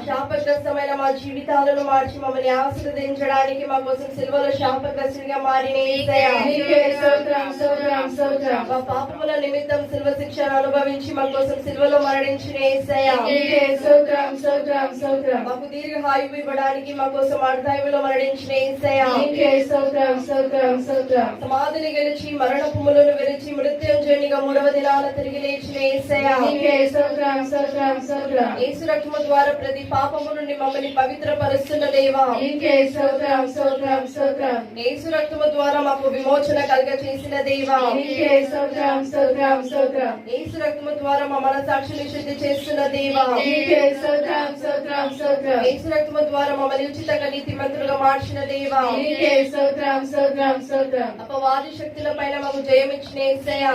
శాపగ్రస్తమైన మా జీవితాలను మార్చి మమ్మల్ని ఆశీర్వదించడానికి మా కోసం సిల్వలో శాపగ్రస్తునిగా మారిన యేసయ్యా, మా పాపముల నిమిత్తం సిల్వ శిక్షను అనుభవించి మా కోసం సిల్వలో మరణించిన యేసయ్యా, మాకు దీర్ఘాయువు ఇవ్వడానికి మా కోసం అర్ధాయువులో మరణించిన యేసయ్యా, సమాధిని గెలిచి మరణపు ములను విరిచి మృత్యుంజయునిగా మూడవ దినాన తిరిగి లేచిన యేసయ్యా, యేసు రక్తము ద్వారా ప్రతి పాపము నుండి మమ్మల్ని పవిత్రపరుస్తున్న దేవా, యేసు రక్తము ద్వారా మాకు విమోచన కలుగ చేసిన దేవా, యేసు రక్తము ద్వారా మా మనసాక్షిని శుద్ధి చేస్తున్న దేవా, యేసు రక్తము ద్వారా మమ్మల్ని ఉచితంగా నీతిమంతులుగా మార్చిన దేవా, అపవాది శక్తుల పైన మాకు జయమిచ్చిన యేసయ్యా,